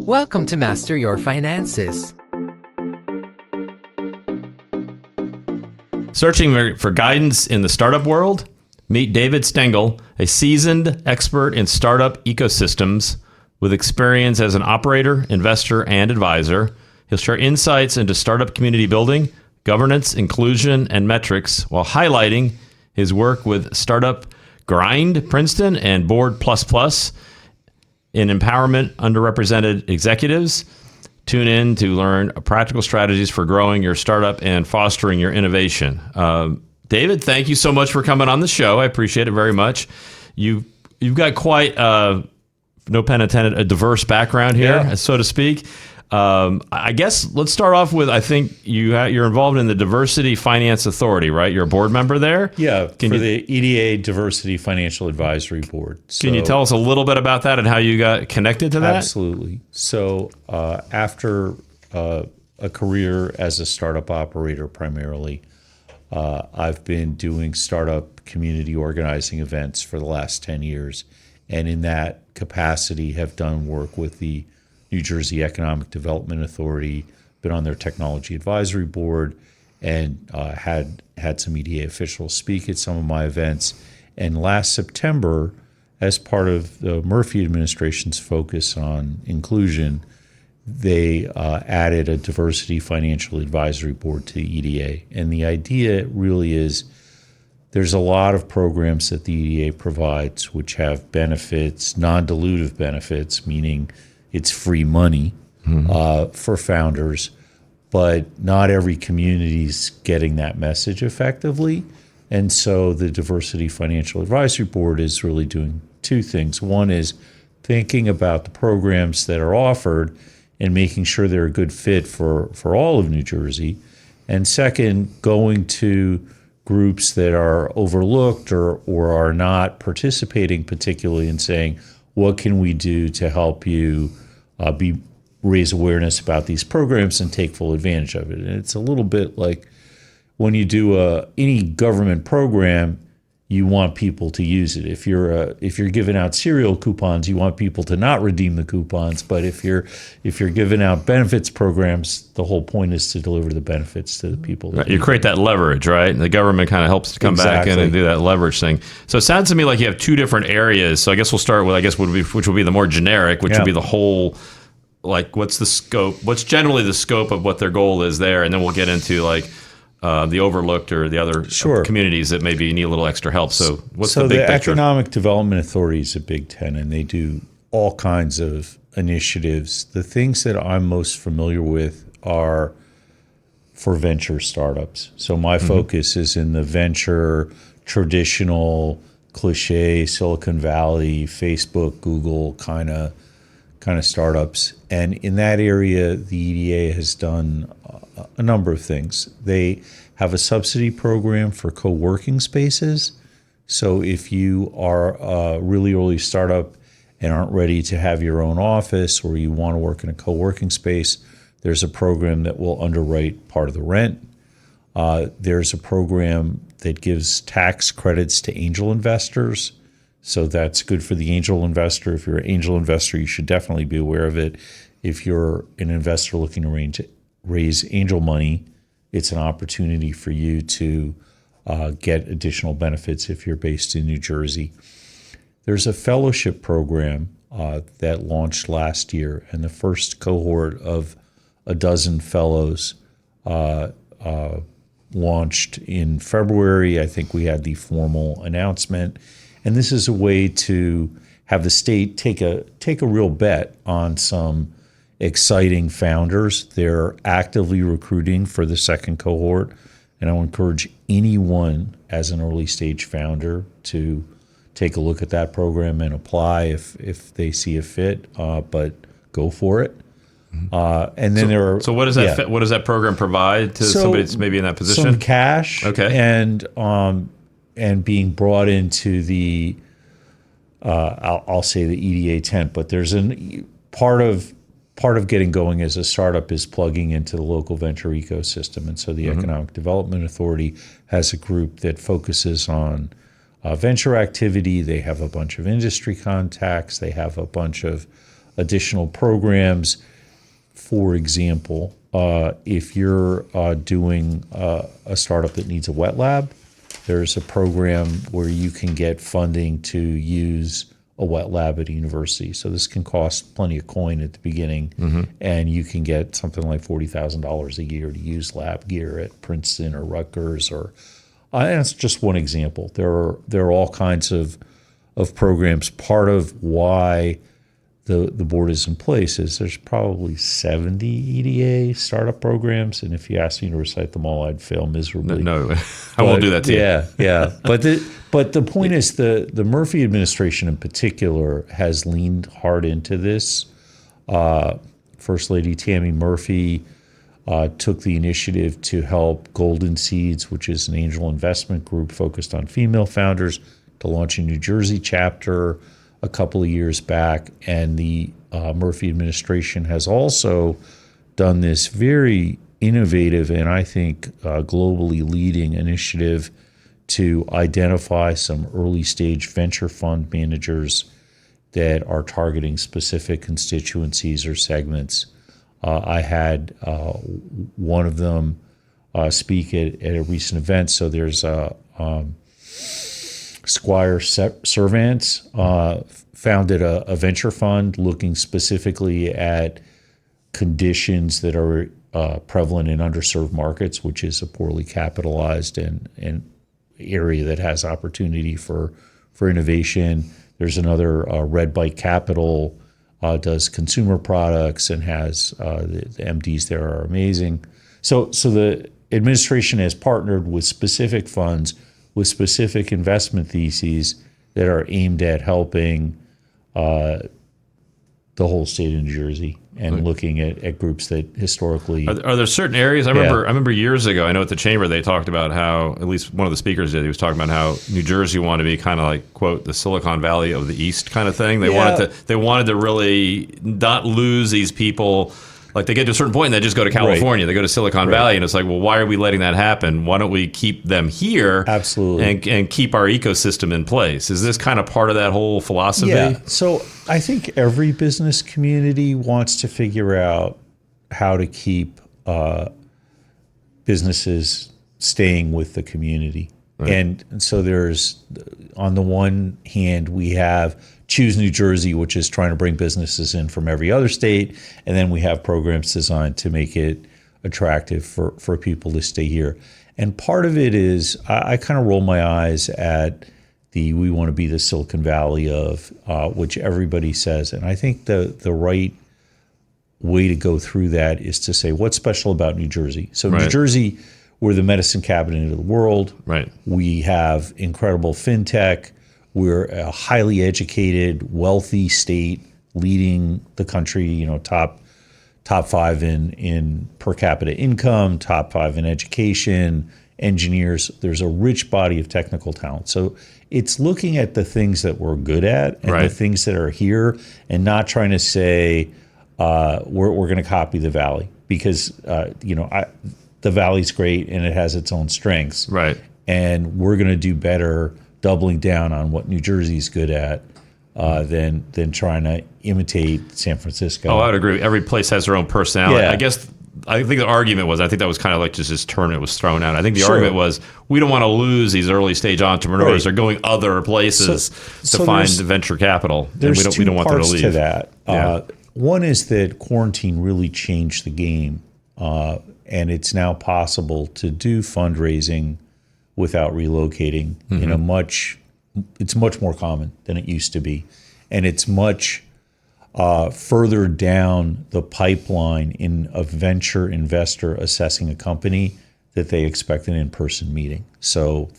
Welcome to Master Your Finances. Searching for guidance in the startup world? Meet David Stengle, a seasoned expert in startup ecosystems with experience as an operator, investor, and advisor. He'll share insights into startup community building, governance, inclusion, and metrics while highlighting his work with Startup Grind Princeton and Board++ in empowerment underrepresented executives. Tune in to learn practical strategies for growing your startup and fostering your innovation. David, thank you so much for coming on the show. I appreciate it very much. You've got quite, no pun intended, a diverse background here, so to speak. I guess let's start off with, I think you're involved in the Diversity Finance Authority, right? You're a board member there? Yeah, the EDA Diversity Financial Advisory Board. Can you tell us a little bit about that and how you got connected to that? Absolutely. So after a career as a startup operator primarily, I've been doing startup community organizing events for the last 10 years. And in that capacity have done work with the New Jersey Economic Development Authority, been on their technology advisory board, and had some EDA officials speak at some of my events. And last September, as part of the Murphy administration's focus on inclusion, they added a diversity financial advisory board to the EDA. And the idea really is there's a lot of programs that the EDA provides which have benefits, non-dilutive benefits, meaning it's free money for founders, but not every community's getting that message effectively. And so the Diversity Financial Advisory Board is really doing two things. One is thinking about the programs that are offered and making sure they're a good fit for all of New Jersey. And second, going to groups that are overlooked or are not participating particularly and saying, what can we do to help you raise awareness about these programs and take full advantage of it? And it's a little bit like when you do any government program, you want people to use it. If you're giving out cereal coupons, you want people to not redeem the coupons. But if you're giving out benefits programs, the whole point is to deliver the benefits to the people. Right. You create that leverage, right? And the government kind of helps to come back in and do that leverage thing. So it sounds to me like you have two different areas. So I guess we'll start with, which would be the more generic, which would be the whole, like, what's the scope? What's generally the scope of what their goal is there? And then we'll get into like the overlooked or the other communities that maybe need a little extra help. So what's the big picture? Economic Development Authority is a big tent, and they do all kinds of initiatives. The things that I'm most familiar with are for venture startups. So my focus is in the venture, traditional, cliche, Silicon Valley, Facebook, Google kind of startups. And in that area, the EDA has done a number of things. They have a subsidy program for co-working spaces. So if you are a really early startup and aren't ready to have your own office, or you want to work in a co-working space, there's a program that will underwrite part of the rent. There's a program that gives tax credits to angel investors. So that's good for the angel investor. If you're an angel investor, you should definitely be aware of it. If you're an investor looking to raise angel money, it's an opportunity for you to get additional benefits if you're based in New Jersey. There's a fellowship program that launched last year, and the first cohort of a dozen fellows launched in February. I think we had the formal announcement. And this is a way to have the state take a real bet on some exciting founders. They're actively recruiting for the second cohort, and I would encourage anyone as an early stage founder to take a look at that program and apply if they see a fit, but go for it. And then So what does that what does that program provide to somebody that's maybe in that position? Some cash, and being brought into the I'll say the EDA tent, but there's part of getting going as a startup is plugging into the local venture ecosystem. And so the Economic Development Authority has a group that focuses on venture activity. They have a bunch of industry contacts. They have a bunch of additional programs. For example, if you're doing a startup that needs a wet lab, there's a program where you can get funding to use a wet lab at a university. So this can cost plenty of coin at the beginning, and you can get something like $40,000 a year to use lab gear at Princeton or Rutgers. Or and that's just one example. There are all kinds of programs. Part of why the board is in place is there's probably 70 EDA startup programs, and if you asked me to recite them all, I'd fail miserably. No, I won't do that to you. Yeah. But the point is the Murphy administration in particular has leaned hard into this. First Lady Tammy Murphy took the initiative to help Golden Seeds, which is an angel investment group focused on female founders, to launch a New Jersey chapter a couple of years back. And the Murphy administration has also done this very innovative and I think globally leading initiative to identify some early stage venture fund managers that are targeting specific constituencies or segments. I had one of them speak at a recent event. So there's Squire Servants founded a venture fund looking specifically at conditions that are prevalent in underserved markets, which is a poorly capitalized and area that has opportunity for innovation. There's another, Red Bike Capital, does consumer products and has the MDs there are amazing. So the administration has partnered with specific funds with specific investment theses that are aimed at helping the whole state of New Jersey and looking at groups that historically are there certain areas? I remember years ago, I know at the chamber they talked about how, at least one of the speakers did, he was talking about how New Jersey wanted to be kind of like, quote, the Silicon Valley of the East kind of thing. They wanted to really not lose these people. Like they get to a certain point and they just go to California, they go to Silicon Valley, and it's like, well, why are we letting that happen? Why don't we keep them here? Absolutely. And keep our ecosystem in place? Is this kind of part of that whole philosophy? Yeah. So I think every business community wants to figure out how to keep businesses staying with the community. Right. And so there's, on the one hand, we have Choose New Jersey, which is trying to bring businesses in from every other state. And then we have programs designed to make it attractive for people to stay here. And part of it is I kind of roll my eyes at we want to be the Silicon Valley of, which everybody says. And I think the right way to go through that is to say, what's special about New Jersey? So New Jersey, we're the medicine cabinet of the world. Right. We have incredible fintech. We're a highly educated, wealthy state leading the country, top 5 in per capita income, top 5 in education, engineers. There's a rich body of technical talent. So it's looking at the things that we're good at and the things that are here and not trying to say we're going to copy the Valley because, the Valley's great and it has its own strengths. Right. And we're going to do better doubling down on what New Jersey's good at than trying to imitate San Francisco. Oh, I would agree. Every place has their own personality. Yeah. I think the argument was, I think that was kind of like just this term that was thrown out. I think the argument was, we don't want to lose these early stage entrepreneurs. They're going other places to find venture capital. And we don't want them to leave. There's two parts to that. One is that quarantine really changed the game. And it's now possible to do fundraising without relocating it's much more common than it used to be. And it's much further down the pipeline in a venture investor assessing a company that they expect an in-person meeting. So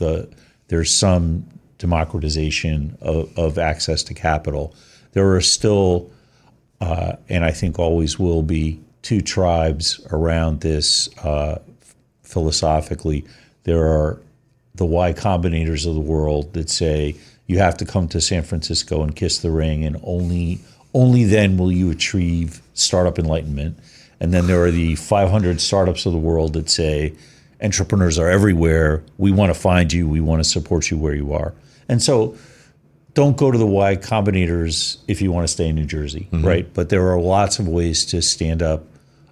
there's some democratization of access to capital. There are still, and I think always will be, two tribes around this philosophically. There are the Y Combinators of the world that say you have to come to San Francisco and kiss the ring, and only then will you achieve startup enlightenment. And then there are the 500 startups of the world that say entrepreneurs are everywhere. We want to find you. We want to support you where you are. And so don't go to the Y Combinators if you want to stay in New Jersey, right? But there are lots of ways to stand up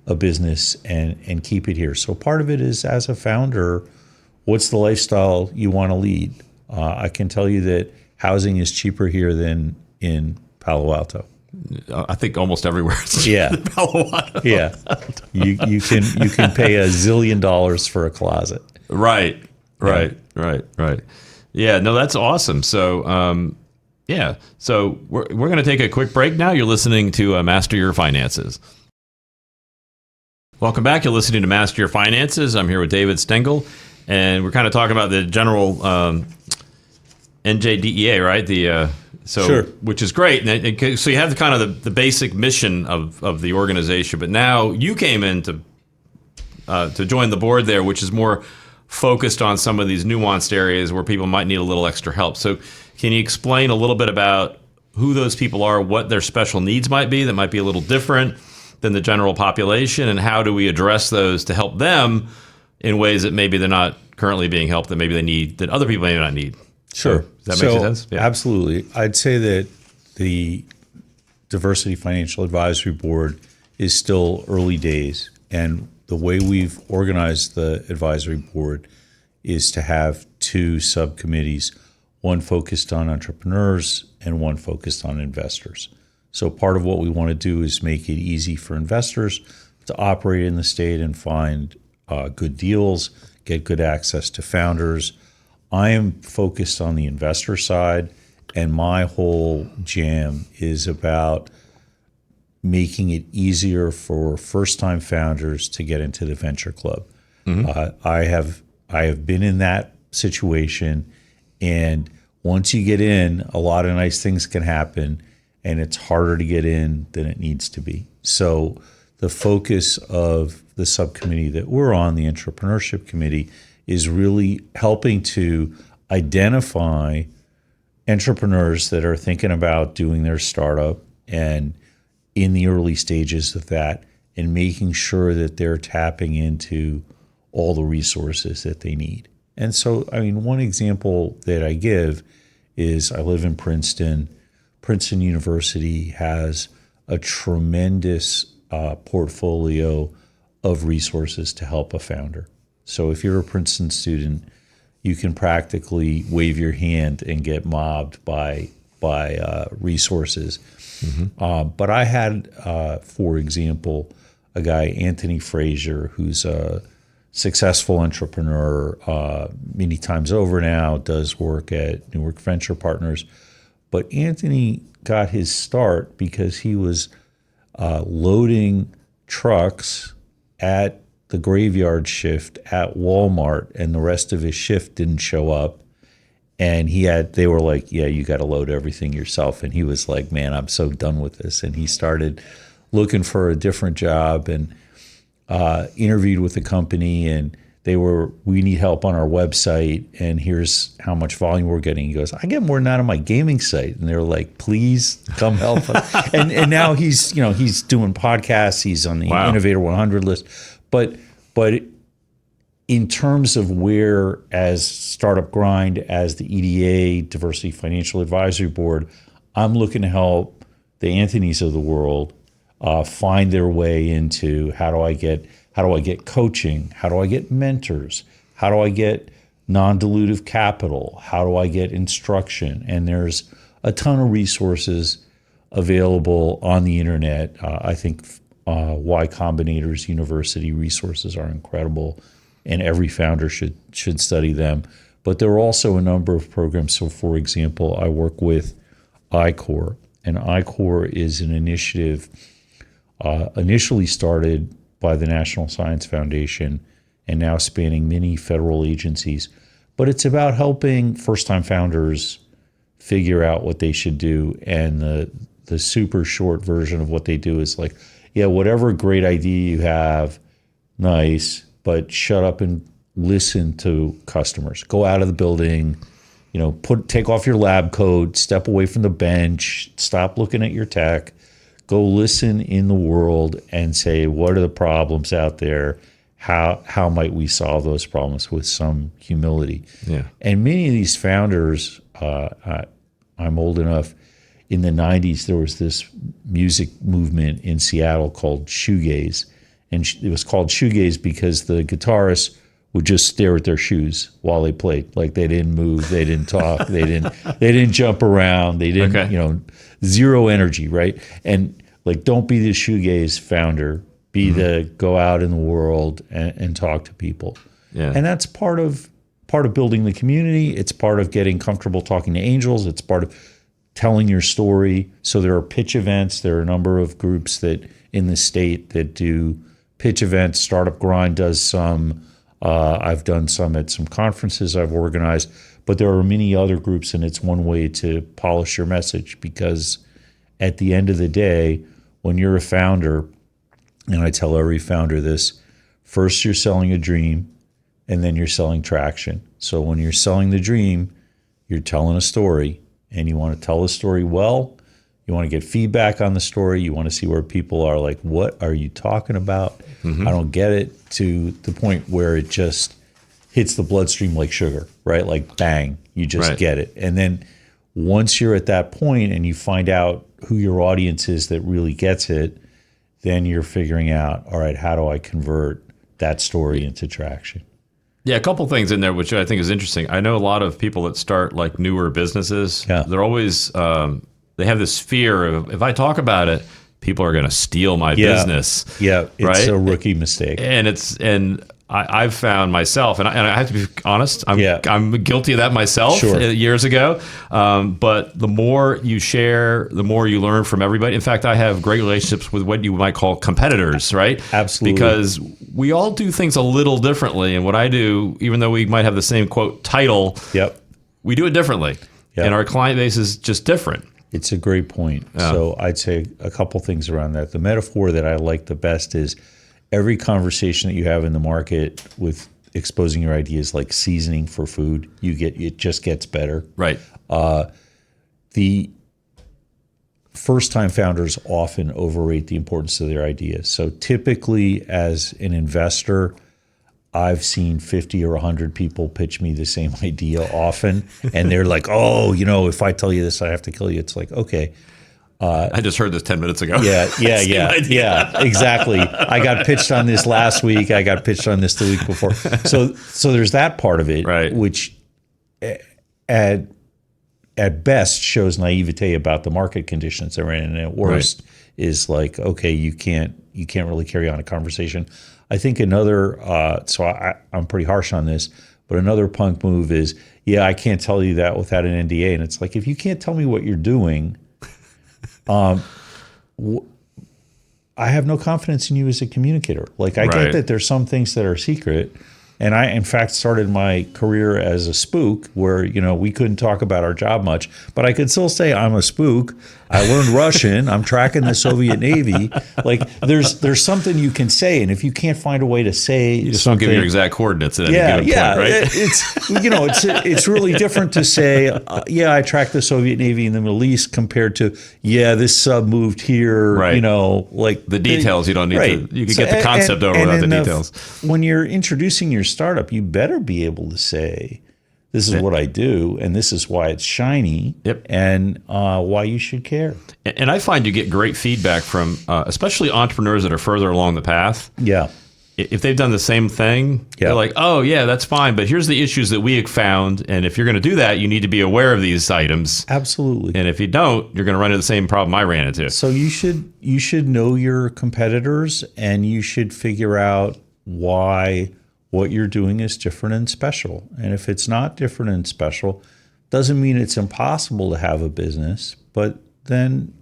a business and keep it here. So part of it is, as a founder, what's the lifestyle you want to lead? I can tell you that housing is cheaper here than in Palo Alto. I think almost everywhere. Yeah. Palo Alto. Yeah. You can pay $1 zillion for a closet. Right. Yeah, no, that's awesome. So, so we're going to take a quick break now. You're listening to Master Your Finances. Welcome back. You're listening to Master Your Finances. I'm here with David Stengle, and we're kind of talking about the general NJDEA, right? Sure. Which is great. And so you have the basic mission of the organization, but now you came in to join the board there, which is more focused on some of these nuanced areas where people might need a little extra help. So can you explain a little bit about who those people are, what their special needs might be that might be a little different than the general population, and how do we address those to help them in ways that maybe they're not currently being helped, that maybe they need, that other people may not need? Sure. Does that make sense? Yeah. Absolutely. I'd say that the Diversity Financial Advisory Board is still early days, and the way we've organized the advisory board is to have two subcommittees, one focused on entrepreneurs and one focused on investors. So part of what we want to do is make it easy for investors to operate in the state and find good deals, get good access to founders. I am focused on the investor side, and my whole jam is about making it easier for first-time founders to get into the venture club. I have been in that situation, and once you get in, a lot of nice things can happen, and it's harder to get in than it needs to be. So the focus of the subcommittee that we're on, the Entrepreneurship Committee, is really helping to identify entrepreneurs that are thinking about doing their startup and in the early stages of that, and making sure that they're tapping into all the resources that they need. And so, I mean, one example that I give is I live in Princeton. Princeton University has a tremendous portfolio of resources to help a founder. So if you're a Princeton student, you can practically wave your hand and get mobbed by resources. But I had, for example, a guy, Anthony Frazier, who's a successful entrepreneur many times over now, does work at Newark Venture Partners. But Anthony got his start because he was loading trucks at the graveyard shift at Walmart, and the rest of his shift didn't show up. And they were like, yeah, you got to load everything yourself. And he was like, man, I'm so done with this. And he started looking for a different job and interviewed with the company, and we need help on our website, and here's how much volume we're getting. He goes, I get more than that on my gaming site. And they're like, please come help us. and now he's doing podcasts. He's on the Innovator 100 list. But in terms of where, as Startup Grind, as the EDA, Diversity Financial Advisory Board, I'm looking to help the Anthonys of the world find their way into how do I get coaching? How do I get mentors? How do I get non-dilutive capital? How do I get instruction? And there's a ton of resources available on the internet. I think Y Combinator's university resources are incredible, and every founder should study them. But there are also a number of programs. So, for example, I work with I-Corps, and I-Corps is an initiative initially started by the National Science Foundation and now spanning many federal agencies. But it's about helping first-time founders figure out what they should do. And the super short version of what they do is like, yeah, whatever great idea you have, nice, but shut up and listen to customers. Go out of the building, take off your lab coat, step away from the bench, stop looking at your tech, go listen in the world and say, what are the problems out there? How might we solve those problems with some humility? Yeah. And many of these founders, I'm old enough. In the 90s, there was this music movement in Seattle called shoegaze. And it was called shoegaze because the guitarists would just stare at their shoes while they played. Like they didn't move, they didn't talk, they didn't jump around, they didn't, zero energy, right? And like, don't be the shoegaze founder. Be the go out in the world and talk to people. Yeah. And that's part of building the community. It's part of getting comfortable talking to angels. It's part of telling your story. So there are pitch events. There are a number of groups that in the state that do pitch events. Startup Grind does some. I've done some at some conferences I've organized. But there are many other groups, and it's one way to polish your message, because at the end of the day, when you're a founder, and I tell every founder this, first you're selling a dream, and then you're selling traction. So when you're selling the dream, you're telling a story, and you want to tell the story well. You want to get feedback on the story. You want to see where people are like, what are you talking about? I don't get it, to the point where it just hits the bloodstream like sugar, right? Like bang, you just get it. And then once you're at that point and you find out who your audience is that really gets it, then you're figuring out, all right, how do I convert that story into traction? Yeah, a couple things in there, which I think is interesting. I know a lot of people that start like newer businesses. Yeah. They're always, they have this fear of, if I talk about it, people are going to steal my business. Yeah, it's a rookie mistake. And I've found myself, and I have to be honest, I'm guilty of that myself years ago. But the more you share, the more you learn from everybody. In fact, I have great relationships with what you might call competitors, right? Absolutely. Because we all do things a little differently. And what I do, even though we might have the same, quote, title, we do it differently. And our client base is just different. It's a great point. So I'd say a couple things around that. The metaphor that I like the best is every conversation that you have in the market with exposing your ideas, like seasoning for food, it just gets better. Right. The first-time founders often overrate the importance of their ideas. So typically, as an investor, I've seen 50 or 100 people pitch me the same idea often, and they're like, "Oh, if I tell you this, I have to kill you." It's like, okay. I just heard this 10 minutes ago. Yeah, exactly. I got pitched on this last week. I got pitched on this the week before. So there's that part of it, which at best shows naivete about the market conditions they're in, and at worst is like, okay, you can't really carry on a conversation. I think another, I'm pretty harsh on this, but another punk move is, I can't tell you that without an NDA. And it's like, if you can't tell me what you're doing, I have no confidence in you as a communicator. Like, I get that there's some things that are secret. And I, in fact, started my career as a spook where, we couldn't talk about our job much, but I could still say I'm a spook. I learned Russian. I'm tracking the Soviet Navy. Like, there's something you can say. And if you can't find a way to say you just don't give your exact coordinates at any given point, right? It's really different to say, I tracked the Soviet Navy in the Middle East compared to, this sub moved here, like the details you don't need to, you can get the concept over without the details. When you're introducing your startup, you better be able to say, this is what I do, and this is why it's shiny, and why you should care. And I find you get great feedback from, especially entrepreneurs that are further along the path. Yeah. If they've done the same thing, they're like, oh, yeah, that's fine, but here's the issues that we have found, and if you're going to do that, you need to be aware of these items. Absolutely. And if you don't, you're going to run into the same problem I ran into. So you should know your competitors, and you should figure out why what you're doing is different and special. And if it's not different and special, doesn't mean it's impossible to have a business, but then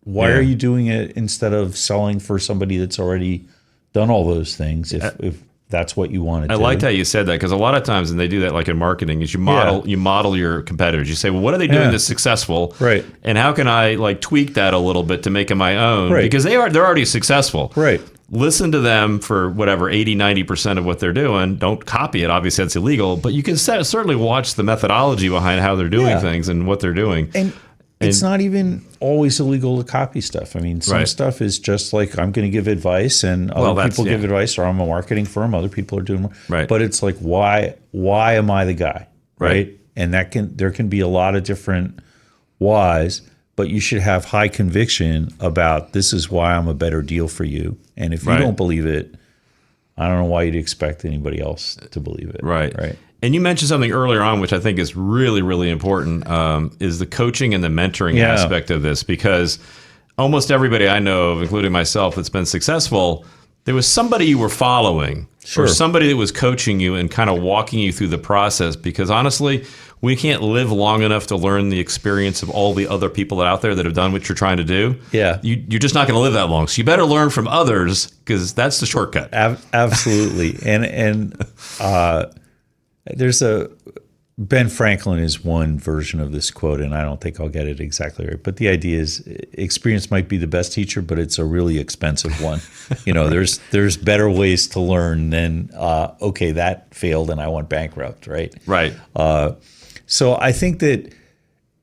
why are you doing it instead of selling for somebody that's already done all those things if that's what you want to do? I liked how you said that, because a lot of times, and they do that like in marketing, is you model your competitors. You say, well, what are they doing that's successful? Right. And how can I like tweak that a little bit to make it my own? Right. Because they're already successful. Right. Listen to them for whatever, 80, 90% of what they're doing. Don't copy it. Obviously, that's illegal. But you can certainly watch the methodology behind how they're doing things and what they're doing. And it's not even always illegal to copy stuff. I mean, some stuff is just like, I'm going to give advice, and other people give advice, or I'm a marketing firm, other people are doing more. Right. But it's like, why am I the guy? Right. And there can be a lot of different wise, but you should have high conviction about this is why I'm a better deal for you. And if you Right. don't believe it, I don't know why you'd expect anybody else to believe it. Right. Right. And you mentioned something earlier on, which I think is really, really important, is the coaching and the mentoring Yeah. aspect of this, because almost everybody I know of, including myself, that's been successful, there was somebody you were following Sure. or somebody that was coaching you and kind of walking you through the process. Because honestly, we can't live long enough to learn the experience of all the other people out there that have done what you're trying to do. Yeah. You're just not going to live that long. So you better learn from others, because that's the shortcut. Absolutely. And there's Ben Franklin is one version of this quote, and I don't think I'll get it exactly right. But the idea is experience might be the best teacher, but it's a really expensive one. There's better ways to learn than, okay, that failed and I went bankrupt, right? Right. So I think that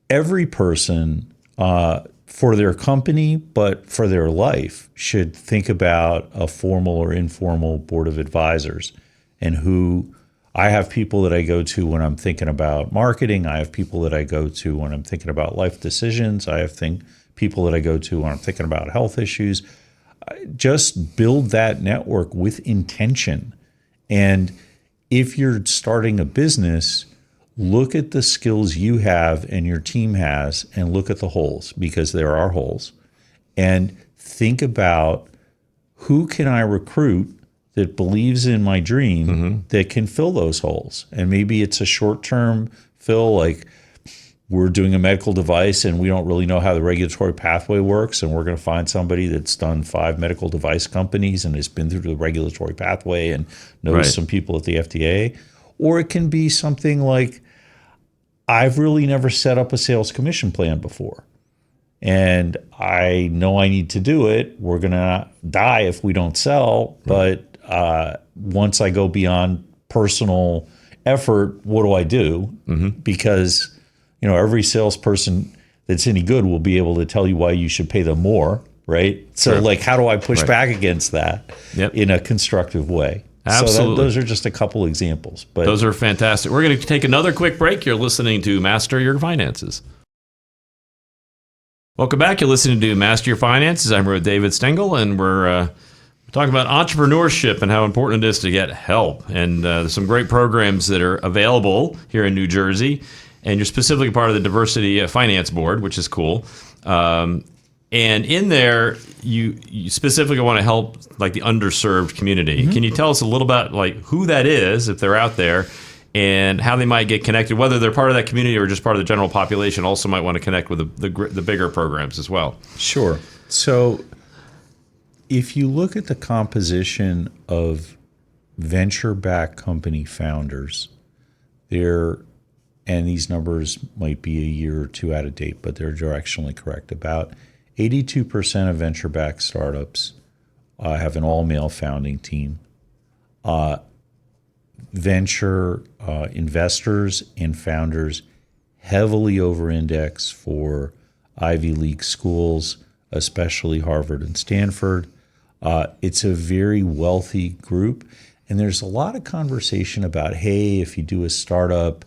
every person for their company, but for their life, should think about a formal or informal board of advisors, and who I have people that I go to when I'm thinking about marketing. I have people that I go to when I'm thinking about life decisions. I have people that I go to when I'm thinking about health issues. Just build that network with intention. And if you're starting a business, look at the skills you have and your team has, and look at the holes, because there are holes, and think about who can I recruit that believes in my dream that can fill those holes. And maybe it's a short-term fill, like we're doing a medical device and we don't really know how the regulatory pathway works, and we're going to find somebody that's done 5 medical device companies and has been through the regulatory pathway and knows Right. some people at the FDA. Or it can be something like, I've really never set up a sales commission plan before, and I know I need to do it. We're going to die if we don't sell, but once I go beyond personal effort, what do I do? Because every salesperson that's any good will be able to tell you why you should pay them more, right? So Sure. how do I push Right. back against that Yep. in a constructive way? Absolutely. So those are just a couple examples. But Those are fantastic. We're going to take another quick break. You're listening to Master Your Finances. Welcome back. You're listening to Master Your Finances. I'm here with David Stengle, and we're talking about entrepreneurship and how important it is to get help. And there's some great programs that are available here in New Jersey. And you're specifically part of the Diversity Finance Board, which is cool. And in there, you specifically want to help like the underserved community. Can you tell us a little about like who that is, if they're out there, and how they might get connected, whether they're part of that community or just part of the general population? Also might want to connect with the bigger programs as well. Sure. So if you look at the composition of venture-backed company founders, and these numbers might be a year or two out of date, but they're directionally correct. About 82% of venture-backed startups have an all-male founding team. Venture investors and founders heavily over-index for Ivy League schools, especially Harvard and Stanford. It's a very wealthy group, and there's a lot of conversation about, hey, if you do a startup,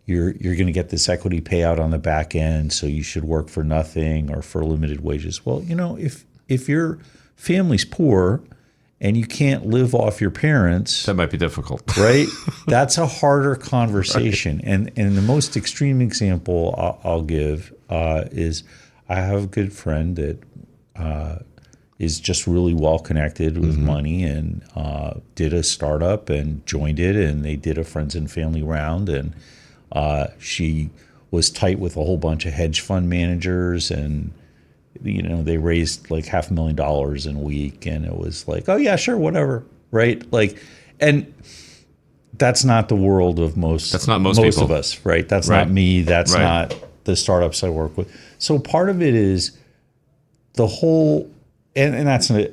you're going to get this equity payout on the back end, so you should work for nothing or for limited wages. Well, if your family's poor and you can't live off your parents, That might be difficult. right? That's a harder conversation. Right. And the most extreme example I'll give is I have a good friend that is just really well connected with money, and did a startup and joined it, and they did a friends and family round, and she was tight with a whole bunch of hedge fund managers, and they raised like $500,000 in a week, and it was like, oh yeah, sure, whatever, right? Like, and that's not the world of most. That's not most of people. us, right? That's Right. not me. That's Right. not the startups I work with. So part of it is the whole, and that's an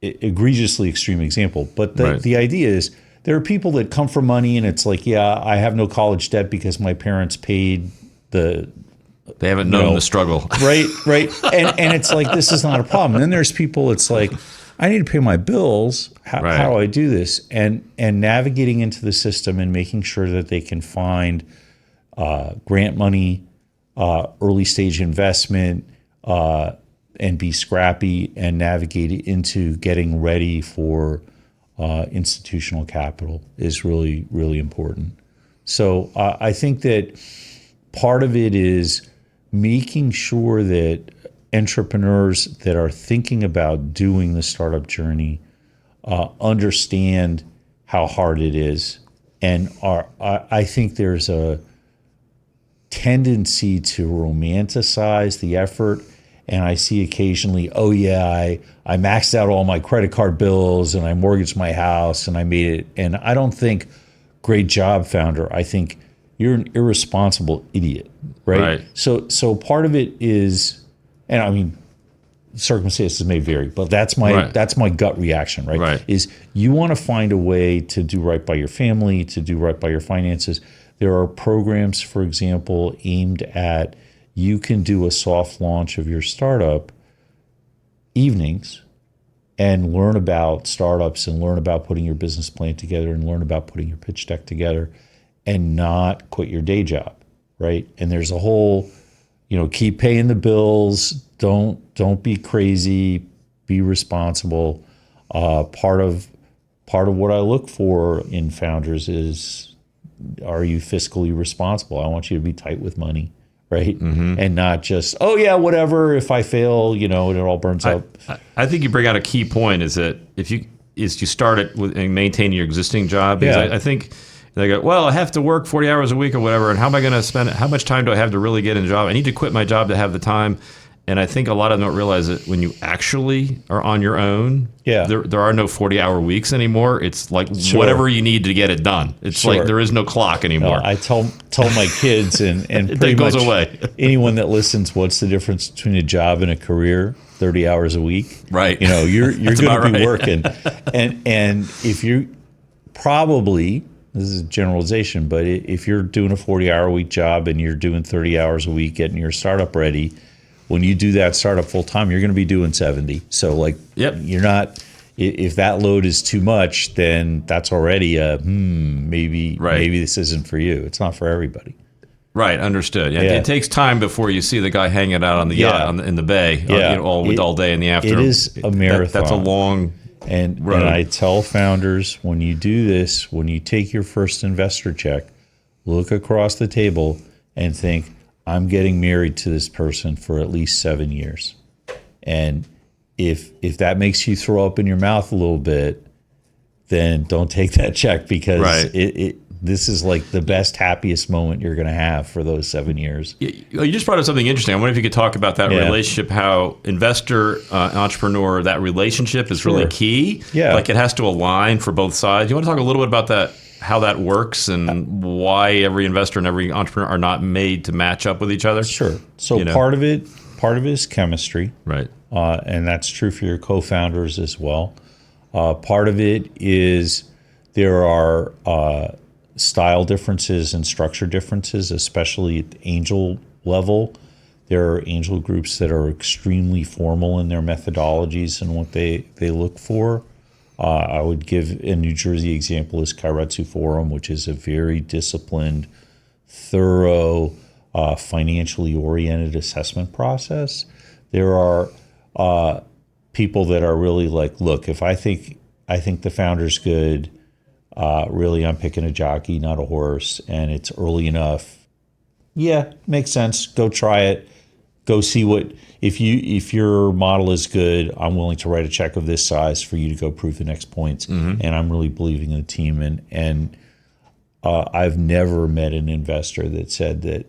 egregiously extreme example, but Right. the idea is there are people that come for money, and it's like, yeah, I have no college debt because my parents paid the. They haven't known the struggle. Right. And it's like, this is not a problem. And then there's people, it's like, I need to pay my bills. How do I do this? And navigating into the system and making sure that they can find grant money, early stage investment, and be scrappy and navigate into getting ready for institutional capital is really, really important. So I think that part of it is making sure that entrepreneurs that are thinking about doing the startup journey understand how hard it is. And I think there's a tendency to romanticize the effort. And I see occasionally, oh yeah, I maxed out all my credit card bills and I mortgaged my house and I made it. And I don't think, great job, founder. I think you're an irresponsible idiot, right? So part of it is, and I mean, circumstances may vary, but that's my gut reaction, right? Is you want to find a way to do right by your family, to do right by your finances. There are programs, for example, aimed at you can do a soft launch of your startup evenings and learn about startups and learn about putting your business plan together and learn about putting your pitch deck together and not quit your day job, right? And there's a whole, keep paying the bills, don't be crazy, be responsible. Part of what I look for in founders is, are you fiscally responsible? I want you to be tight with money. Right. Mm-hmm. And not just, oh yeah, whatever. If I fail, it all burns up. I think you bring out a key point is that you start it with and maintain your existing job. Because I think they go, well, I have to work 40 hours a week or whatever. And how am I going to spend it? How much time do I have to really get in a job? I need to quit my job to have the time. And I think a lot of them don't realize that when you actually are on your own, there are no 40-hour weeks anymore. It's like whatever you need to get it done. It's like there is no clock anymore. No, I tell my kids and it goes away. Anyone that listens, what's the difference between a job and a career? 30 hours a week. Right. You're going to be working. And if you probably, this is a generalization, but if you're doing a 40-hour a week job and you're doing 30 hours a week getting your startup ready, when you do that startup full time, you're going to be doing 70. So you're not, if that load is too much, then that's already maybe this isn't for you. It's not for everybody. Right. Understood. It takes time before you see the guy hanging out on the yacht in the bay, all day in the afternoon. It is a marathon. That's a long and road. And I tell founders, when you do this, when you take your first investor check, look across the table and think, I'm getting married to this person for at least 7 years. And if that makes you throw up in your mouth a little bit, then don't take that check because this is like the best, happiest moment you're going to have for those 7 years. You just brought up something interesting. I wonder if you could talk about that relationship, how investor, entrepreneur, that relationship is really key. Yeah. Like it has to align for both sides. You want to talk a little bit about that? How that works and why every investor and every entrepreneur are not made to match up with each other? Sure. So part of it is chemistry. Right. And that's true for your co-founders as well. Part of it is there are style differences and structure differences, especially at the angel level. There are angel groups that are extremely formal in their methodologies and what they look for. I would give a New Jersey example is Kairetsu Forum, which is a very disciplined, thorough, financially oriented assessment process. There are people that are really like, look, if I think the founder's good, really I'm picking a jockey, not a horse, and it's early enough. Yeah, makes sense. Go try it. Go see what. If your model is good, I'm willing to write a check of this size for you to go prove the next points. Mm-hmm. And I'm really believing in the team. And I've never met an investor that said that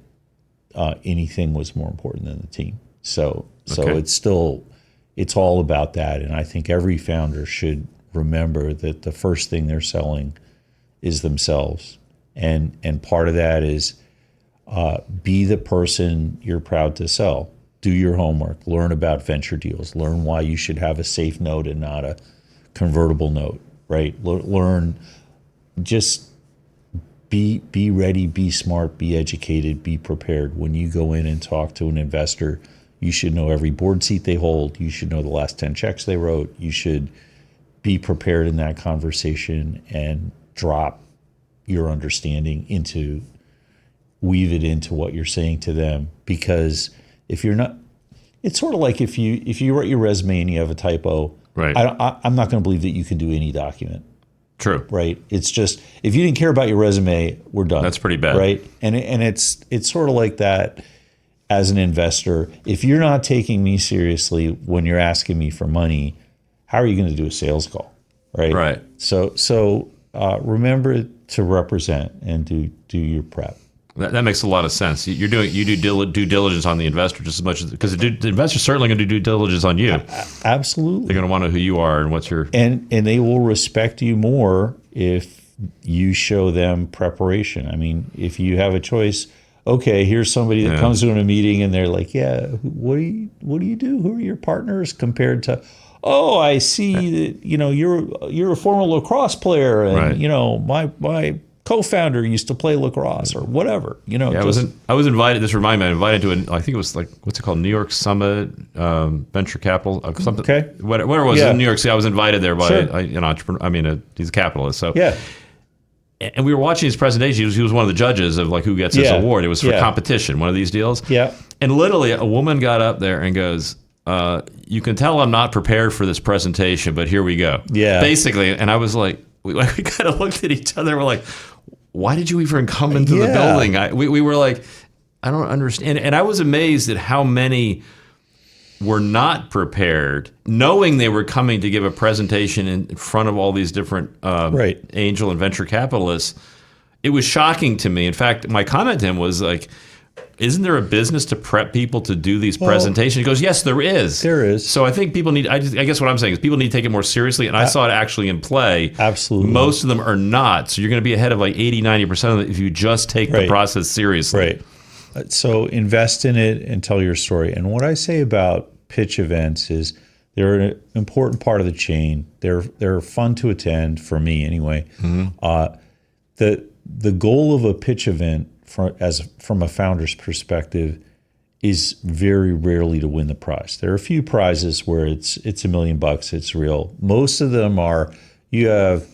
anything was more important than the team. So it's all about that. And I think every founder should remember that the first thing they're selling is themselves. And part of that is be the person you're proud to sell. Do your homework, learn about venture deals, learn why you should have a safe note and not a convertible note, right? Learn, just be ready, be smart, be educated, be prepared. When you go in and talk to an investor, you should know every board seat they hold. You should know the last 10 checks they wrote. You should be prepared in that conversation and drop your understanding into weave it into what you're saying to them, because if you're not, it's sort of like if you write your resume and you have a typo, Right. I'm not going to believe that you can do any document. True. Right. It's just, if you didn't care about your resume, we're done. That's pretty bad. Right. And it's sort of like that as an investor. If you're not taking me seriously when you're asking me for money, how are you going to do a sales call? Right. Right. So remember to represent and do your prep. That makes a lot of sense. You do due diligence on the investor just as much as, because the investor's certainly going to do due diligence on you. Absolutely. They're going to want to know who you are and what's your... And they will respect you more if you show them preparation. I mean, if you have a choice, okay, here's somebody that comes to a meeting and they're like, yeah, what do you do? Who are your partners compared to, oh, I see that, you're a former lacrosse player, and Right. my co-founder used to play lacrosse, or whatever. I was invited. This reminded me. I was invited to I think it was like, what's it called? New York Summit Venture Capital, something. Okay. Whatever it was in New York City. I was invited there by an entrepreneur. I mean, he's a capitalist. So yeah. And we were watching his presentation. He was one of the judges of like who gets this award. It was for competition, one of these deals. Yeah. And literally, a woman got up there and goes, "You can tell I'm not prepared for this presentation, but here we go." Yeah. Basically, and I was like, we kind of looked at each other. We're like, why did you even come into the building? We were like, I don't understand. And I was amazed at how many were not prepared, knowing they were coming to give a presentation in front of all these different angel and venture capitalists. It was shocking to me. In fact, my comment to him was like, isn't there a business to prep people to do these presentations? He goes, yes, there is. There is. So I think people need, I guess what I'm saying is people need to take it more seriously. And I saw it actually in play. Absolutely. Most of them are not. So you're going to be ahead of like 80, 90% of it if you just take the process seriously. Right. So invest in it and tell your story. And what I say about pitch events is they're an important part of the chain. They're fun to attend, for me anyway. Mm-hmm. The goal of a pitch event from a founder's perspective is very rarely to win the prize. There are a few prizes where it's $1 million, it's real. Most of them are, you have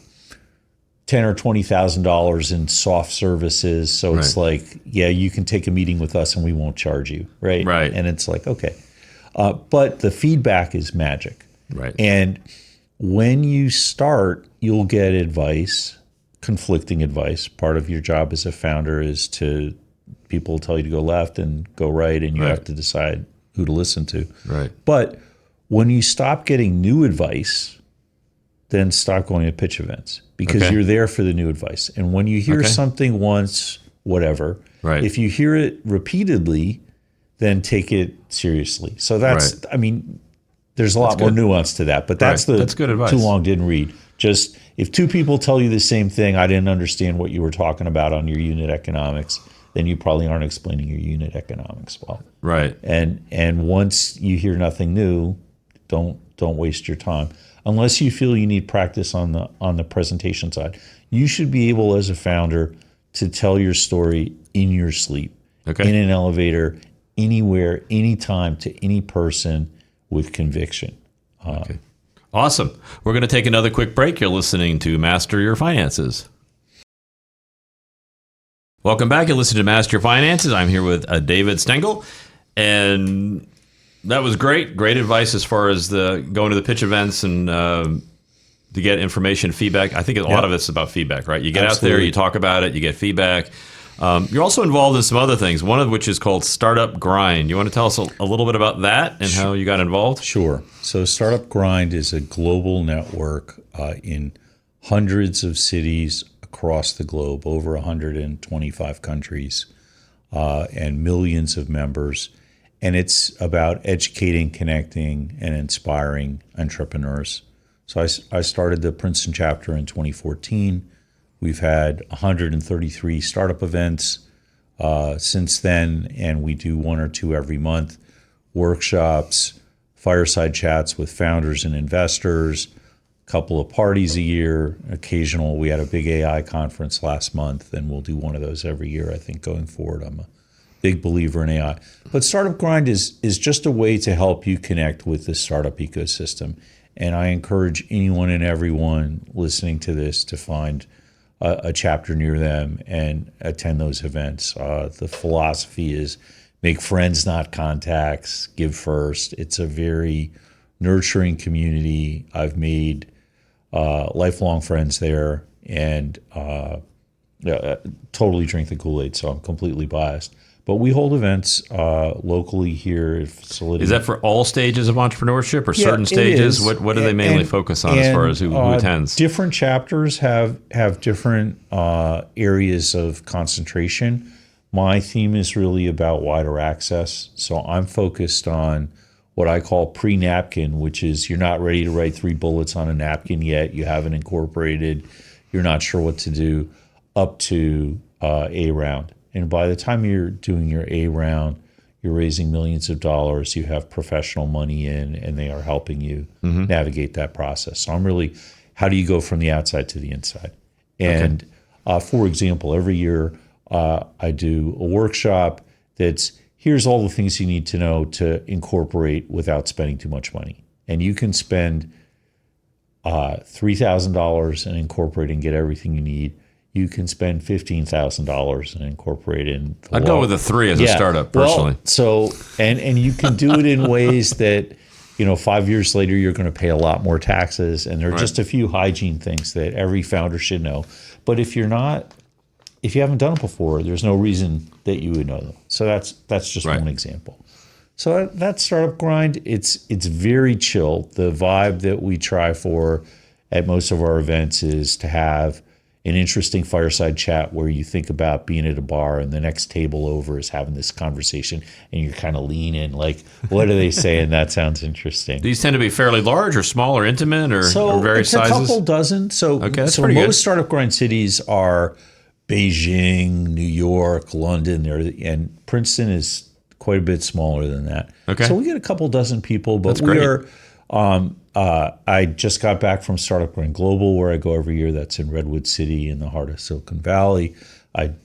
$10,000 or $20,000 in soft services, so it's like, you can take a meeting with us and we won't charge you, right? Right. And it's like, okay, but the feedback is magic, right? And when you start, you'll get advice. Conflicting advice. Part of your job as a founder is people tell you to go left and go right, and you have to decide who to listen to. Right. But when you stop getting new advice, then stop going to pitch events, because you're there for the new advice. And when you hear something once, whatever, if you hear it repeatedly, then take it seriously. So that's, I mean, there's a lot more nuance to that, but that's good advice. Too long didn't read. Just, if two people tell you the same thing, I didn't understand what you were talking about on your unit economics, then you probably aren't explaining your unit economics well. Right. And once you hear nothing new, don't waste your time. Unless you feel you need practice on the presentation side. You should be able, as a founder, to tell your story in your sleep, in an elevator, anywhere, anytime, to any person with conviction. Awesome. We're going to take another quick break. You're listening to Master Your Finances. Welcome back. You're listening to Master Your Finances. I'm here with David Stengle. And that was great. Great advice as far as going to the pitch events and to get information, feedback. I think a lot of it's about feedback, right? You get out there, you talk about it, you get feedback. You're also involved in some other things, one of which is called Startup Grind. You want to tell us a little bit about that and how you got involved? Sure. So Startup Grind is a global network in hundreds of cities across the globe, over 125 countries, and millions of members. And it's about educating, connecting, and inspiring entrepreneurs. So I started the Princeton chapter in 2014. We've had 133 startup events since then, and we do one or two every month, workshops, fireside chats with founders and investors, a couple of parties a year, occasional. We had a big AI conference last month, and we'll do one of those every year, I think, going forward. I'm a big believer in AI. But Startup Grind is just a way to help you connect with the startup ecosystem. And I encourage anyone and everyone listening to this to find a chapter near them and attend those events. The philosophy is make friends, not contacts, give first. It's a very nurturing community. I've made lifelong friends there, and totally drink the Kool-Aid, so I'm completely biased. But we hold events locally here at facility. Is that for all stages of entrepreneurship or certain stages? What do they mainly focus on as far as who attends? Different chapters have different areas of concentration. My theme is really about wider access. So I'm focused on what I call pre-napkin, which is you're not ready to write 3 bullets on a napkin yet. You haven't incorporated. You're not sure what to do, up to A round. And by the time you're doing your A round, you're raising millions of dollars. You have professional money in, and they are helping you navigate that process. So I'm really, how do you go from the outside to the inside? And for example, every year I do a workshop that's, here's all the things you need to know to incorporate without spending too much money. And you can spend $3,000 and incorporate and get everything you need. You can spend $15,000 and incorporate in. I'd go with a 3 as a startup, personally. Well, so and you can do it in ways that, 5 years later you're going to pay a lot more taxes, and there are just a few hygiene things that every founder should know. But if you haven't done it before, there's no reason that you would know them. So that's just one example. So that Startup Grind, it's very chill. The vibe that we try for at most of our events is to have an interesting fireside chat where you think about being at a bar and the next table over is having this conversation and you're kind of leaning like, what are they saying? That sounds interesting. These tend to be fairly large or small or intimate or various sizes? So it's a couple dozen. So most good. Startup Grind cities are Beijing, New York, London, and Princeton is quite a bit smaller than that. Okay. So we get a couple dozen people, but I just got back from Startup Grind Global, where I go every year. That's in Redwood City in the heart of Silicon Valley. I'm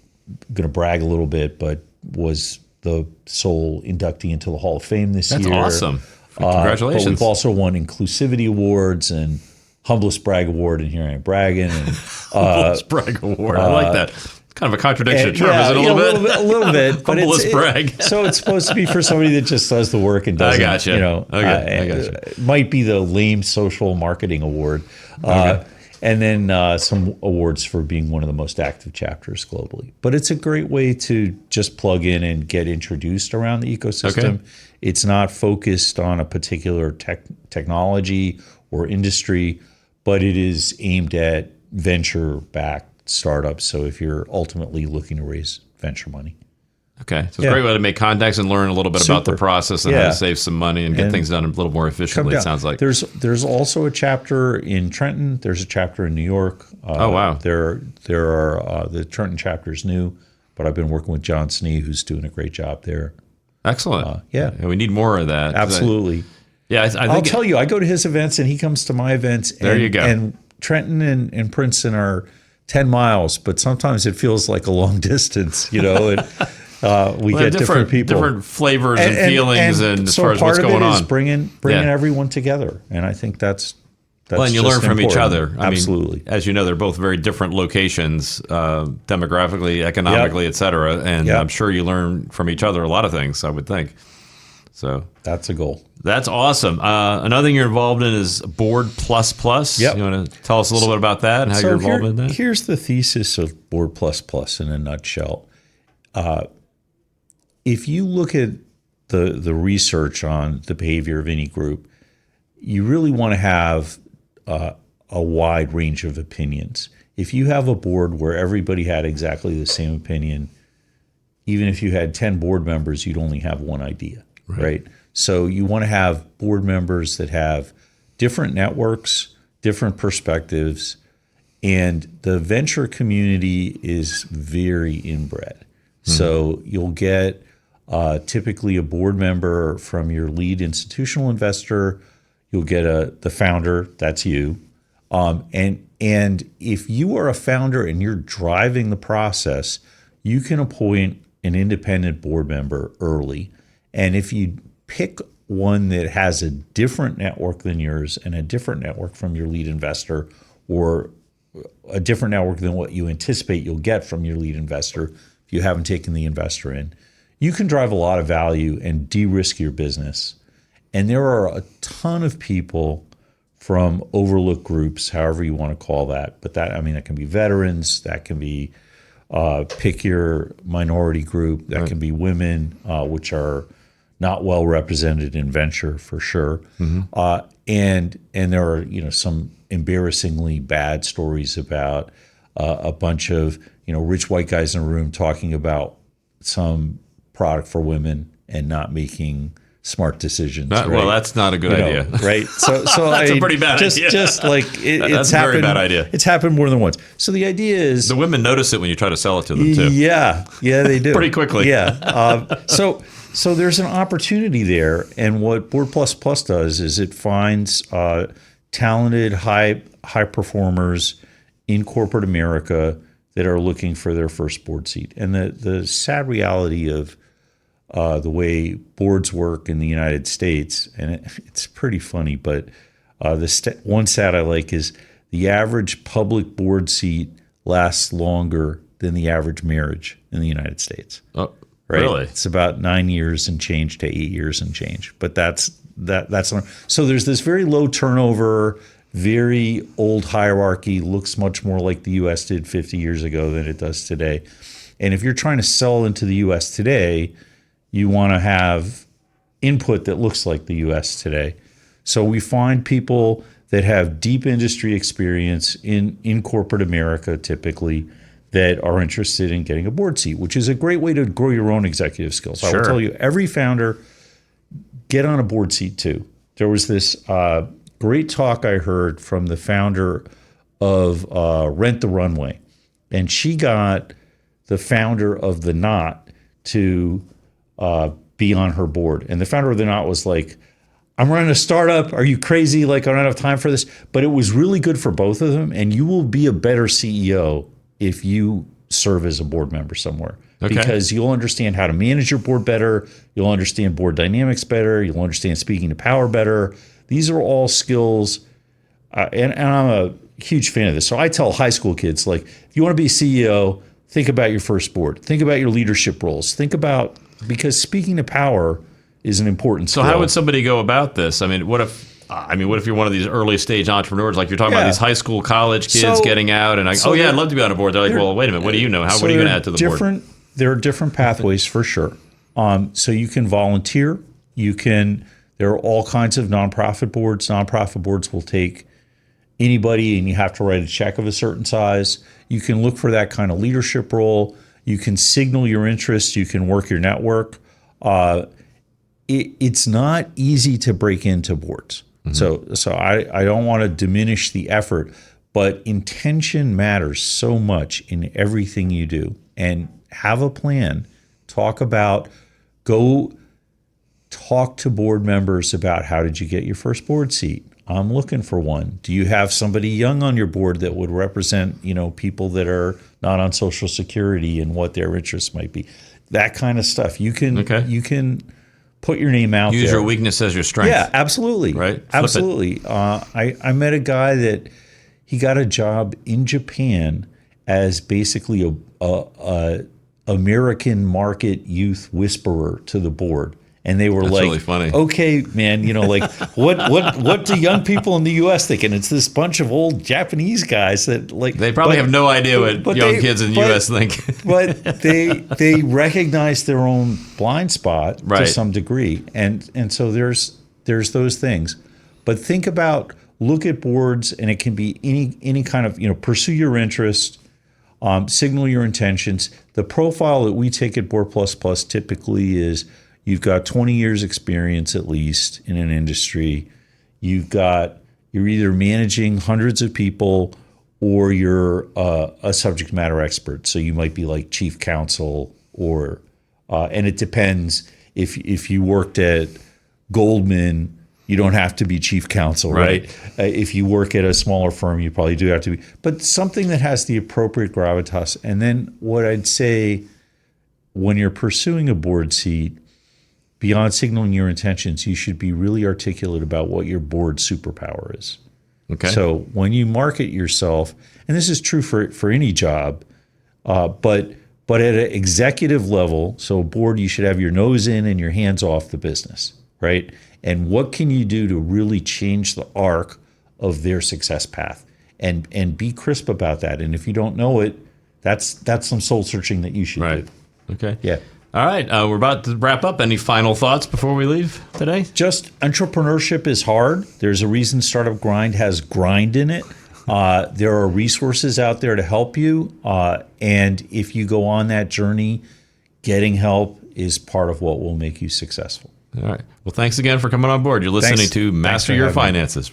going to brag a little bit, but was the sole inductee into the Hall of Fame this year. That's awesome. Congratulations. But we've also won Inclusivity Awards and Humblest Brag Award, and here I am bragging. And, Humblest Brag Award. I like that. Kind of a contradiction term, is it a little bit. But Humblest brag. So it's supposed to be for somebody that just does the work and doesn't. I got you. It might be the lame social marketing award. And then some awards for being one of the most active chapters globally. But it's a great way to just plug in and get introduced around the ecosystem. Okay. It's not focused on a particular technology or industry, but it is aimed at venture-backed startups. So if you're ultimately looking to raise venture money. Okay. So it's a great way to make contacts and learn a little bit about the process and how to save some money and get things done a little more efficiently, it sounds like. There's also a chapter in Trenton. There's a chapter in New York. Oh, wow. There are the Trenton chapter is new, but I've been working with John Snee, who's doing a great job there. Excellent. We need more of that. Absolutely. I'll tell you, I go to his events and he comes to my events. There you go. And Trenton and Princeton are 10 miles, but sometimes it feels like a long distance, and we get different people. Different flavors and feelings and as far as what's going on. So part of it is bringing everyone together, and I think that's well, and you learn from each other. Absolutely. As you know, they're both very different locations, demographically, economically, et cetera, and I'm sure you learn from each other a lot of things, I would think. So that's a goal. That's awesome. Another thing you're involved in is Board Plus Plus. Yep. You want to tell us a little bit about that and how you're involved in that? Here's the thesis of Board Plus Plus in a nutshell. If you look at the research on the behavior of any group, you really want to have a wide range of opinions. If you have a board where everybody had exactly the same opinion, even if you had 10 board members, you'd only have one idea. Right. So you want to have board members that have different networks, different perspectives, and the venture community is very inbred. Mm-hmm. So you'll get typically a board member from your lead institutional investor. You'll get the founder, that's you. And if you are a founder and you're driving the process, you can appoint an independent board member early. And if you pick one that has a different network than yours and a different network from your lead investor, or a different network than what you anticipate you'll get from your lead investor if you haven't taken the investor in. You can drive a lot of value and de-risk your business. And there are a ton of people from overlooked groups, however you want to call that. But that can be veterans, that can be pick your minority group, that can be women, which are not well represented in venture for sure. And there are some embarrassingly bad stories about a bunch of rich white guys in a room talking about some product for women and not making smart decisions. Well, that's not a good idea, right? So that's a pretty bad idea. Just like that's a very bad idea. It's happened more than once. So the idea is the women notice it when you try to sell it to them too. Yeah, they do pretty quickly. Yeah. So there's an opportunity there, and what Board Plus Plus does is it finds talented high performers in corporate America that are looking for their first board seat. And the sad reality of the way boards work in the United States, and it's pretty funny, but one stat I like is the average public board seat lasts longer than the average marriage in the United States. Oh, right? Really? It's about 9 years and change to 8 years and change. But that's so there's this very low turnover, very old hierarchy, looks much more like the U.S. did 50 years ago than it does today. And if you're trying to sell into the U.S. today, you want to have input that looks like the U.S. today. So we find people that have deep industry experience in corporate America typically that are interested in getting a board seat, which is a great way to grow your own executive skills. Sure. I will tell you, every founder, get on a board seat too. There was this great talk I heard from the founder of Rent the Runway, and she got the founder of The Knot to be on her board. And the founder of The Knot was like, I'm running a startup. Are you crazy? Like, I don't have time for this. But it was really good for both of them. And you will be a better CEO if you serve as a board member somewhere. Okay. Because you'll understand how to manage your board better. You'll understand board dynamics better. You'll understand speaking to power better. These are all skills. And I'm a huge fan of this. So I tell high school kids, like, if you want to be a CEO, think about your first board. Think about your leadership roles. Because speaking to power is an important skill. So how would somebody go about this? What if you're one of these early stage entrepreneurs, like you're talking about these high school, college kids getting out and I'd love to be on a board. They're like, well, wait a minute, what do you know? What are you going to add to the board? There are different pathways for sure. So you can volunteer. There are all kinds of nonprofit boards. Nonprofit boards will take anybody and you have to write a check of a certain size. You can look for that kind of leadership role. You can signal your interest. You can work your network. It's not easy to break into boards. Mm-hmm. So I don't want to diminish the effort, but intention matters so much in everything you do. And have a plan. Go talk to board members about how did you get your first board seat? I'm looking for one. Do you have somebody young on your board that would represent, people that are not on Social Security and what their interests might be? That kind of stuff. You can put your name out there. Use your weakness as your strength. Yeah, absolutely. Right? Absolutely. I met a guy that he got a job in Japan as basically a American market youth whisperer to the board. And they were That's like, really funny. Okay, man, what do young people in the U.S. think? And it's this bunch of old Japanese guys that they probably have no idea what young kids in the U.S. think. But they recognize their own blind spot to some degree, and so there's those things. But look at boards, and it can be any kind of pursue your interest, signal your intentions. The profile that we take at Board Plus Plus typically is, you've got 20 years experience at least in an industry. You're either managing hundreds of people or you're a subject matter expert. So you might be like chief counsel and it depends. If you worked at Goldman, you don't have to be chief counsel, right? If you work at a smaller firm, you probably do have to be. But something that has the appropriate gravitas. And then what I'd say, when you're pursuing a board seat, beyond signaling your intentions, you should be really articulate about what your board superpower is. Okay. So when you market yourself, and this is true for any job, but at an executive level, so a board, you should have your nose in and your hands off the business, right? And what can you do to really change the arc of their success path? And be crisp about that. And if you don't know it, that's some soul searching that you should Right. do. Okay. Yeah. All right. We're about to wrap up. Any final thoughts before we leave today? Just entrepreneurship is hard. There's a reason Startup Grind has grind in it. There are resources out there to help you. And if you go on that journey, getting help is part of what will make you successful. All right. Well, thanks again for coming on board. You're listening Thanks. to Thanks Master for Your having me. Finances.